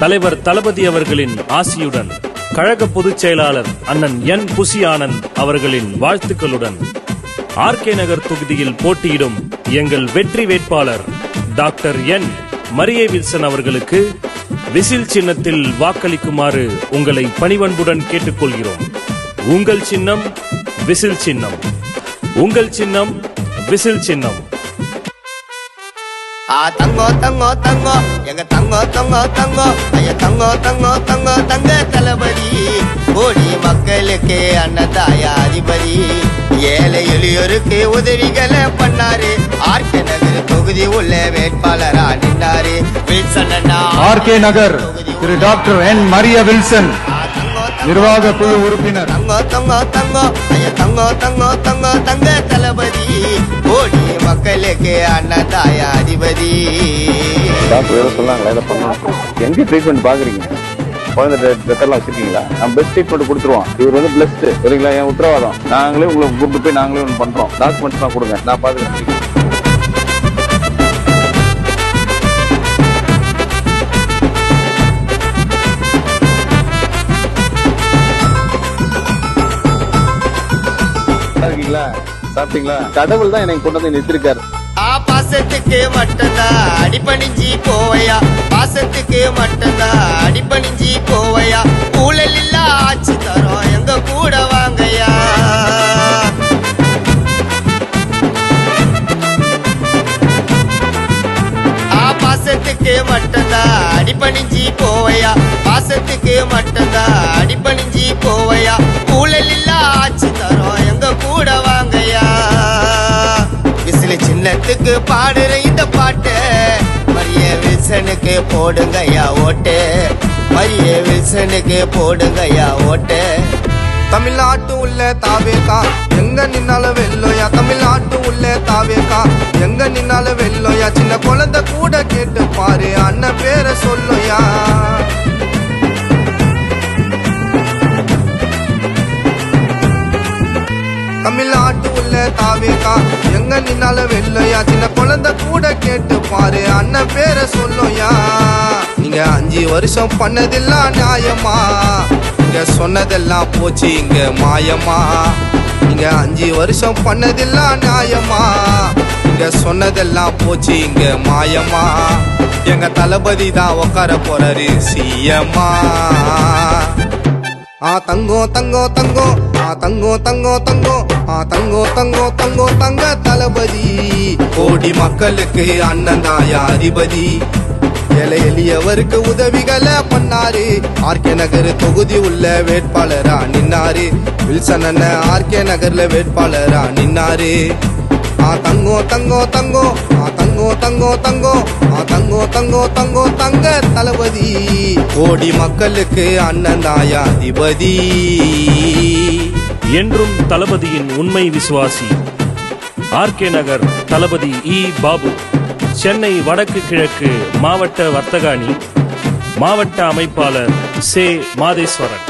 தலைவர் தளபதி அவர்களின் ஆசியுடன் கழக பொதுச் செயலாளர் அண்ணன் என் புசி ஆனந்த் அவர்களின் வாழ்த்துக்களுடன் ஆர்கே நகர் தொகுதியில் போட்டியிடும் எங்கள் வெற்றி வேட்பாளர் டாக்டர் என் மரியே வில்சன் அவர்களுக்கு விசில் சின்னத்தில் வாக்களிக்குமாறு உங்களை பணிவன்புடன் கேட்டுக்கொள்கிறோம். உங்கள் சின்னம் விசில் சின்னம். உங்கள் சின்னம் விசில் சின்னம். தங்கோ தங்கோ தங்கோ எங்க தங்கோ தங்கோ தங்கோ ஐயா தங்கோ தங்கோ தங்கோ தங்க தளபதி கோடி மக்களுக்கு அன்னதாய அதிபதி ஏழை எளியோருக்கு உதவிகளை பண்ணாரு. ஆர்கே நகர் தொகுதி உள்ள வேட்பாளரா நின்றாரு. வில்சன் ஆர்கே நகர் திரு டாக்டர் என் மரியா வில்சன் நிர்வாக குழு உறுப்பினர். தங்கோ தங்கோ தங்கோ ஐயா தங்கோ தங்கோ தங்கோ தங்க தளபதி கோடி மக்களுக்கு அன்னதாய அதிபதி. சொன்னாங்களா இதை பண்ணணும். எங்க ட்ரீட்மெண்ட் பாக்குறீங்க? குழந்தை டெத்தெல்லாம் வச்சிருக்கீங்களா? நம்ம பெஸ்ட் ட்ரீட்மெண்ட் கொடுத்துருவோம். இவர் வந்து பிளஸ்ட் சரிங்களா? என் உத்தரவாதம். நாங்களே உங்களை கூப்பிட்டு போய் நாங்களே ஒன்று பண்றோம். டாக்குமெண்ட்ஸ் தான் கொடுங்க, நான் பாத்துக்கிறேன். சாப்பிட்டீங்களா? கடவுள் தான் எனக்கு கொண்டு வந்து நிறுத்திருக்காரு. பாசத்துக்கு மட்டும்தான் அடிபணிஞ்சி போவையா, பாசத்துக்கு மட்டும்தான் அடிபணிஞ்சி போவையா, ஊழல் இல்ல ஆட்சி தரோம் எங்க கூட வாங்கயா. பாசத்துக்கு மட்டும்தான் அடிபணிஞ்சி போவையா, பாசத்துக்கு மட்டும்தான் அடிபணிஞ்சி போவையா, ஊழல் இல்ல ஆட்சி தரோம் எங்க கூட வாங்கயா. விசிலு சின்னத்துக்கு பாடுற இந்த பாட்டு மரியே வில்சனுக்கு போடுங்கய்யா ஓட்டு. மரியே வில்சனுக்கு போடுங்கய்யா ஓட்டு. தமிழ்நாட்டு உள்ள தாவேக்கா எங்க நின்னாலும் வெள்ளோயா. தமிழ்நாட்டு உள்ள தாவேக்கா எங்க நின்னாலும் வெள்ளோயா. சின்ன குழந்தை கூட கேட்டு பாரு அண்ணன் பேரை சொல்லுயா. தமிழ்நாட்டு உள்ள தாவேக்கா எங்க நின்னாலும் வெள்ளோயா. சின்ன குழந்தை கூட கேட்டு பாரு அண்ணன் பேரை சொல்லுயா. நீங்க 5 வருஷம் பண்ணதெல்லாம் நியாயமா? இங்க சொன்னதெல்லாம் போச்சு இங்க மாயமா. நீங்க 5 வருஷம் பண்ணதெல்லாம் நியாயமா? இங்க சொன்னதெல்லாம் போச்சு இங்க மாயமா. எங்க தளபதி தான் உட்கார போறாரு சிஎம்மா. தங்கோ தங்கோ தங்கோ தங்கோ தங்கோ தங்கோ தங்கோ தங்கோ தங்கோ தங்க தளபதி கோடி மக்களுக்கு அண்ணந்தாய அதிபதி. ஏழை எளியவருக்கு உதவிகளை பண்ணாரு. ஆர்கே நகர் தொகுதி உள்ள வேட்பாளரா நின்னாரு. வில்சன் அண்ணன் ஆர்கே நகர்ல வேட்பாளரா நின்னாரு. தங்கோ தங்கோ தங்கோ தங்கோ தங்கோ தங்கோ தங்கோ தங்கோ தங்கோ தங்க தளபதி கோடி மக்களுக்கு அண்ணந்தாய அதிபதி. என்றும் தளபதியின் உண்மை விசுவாசி ஆர்கே நகர் தளபதி இ பாபு. சென்னை வடக்கு கிழக்கு மாவட்ட வர்த்தக அணி மாவட்ட அமைப்பாளர் சே மாதேஸ்வரன்.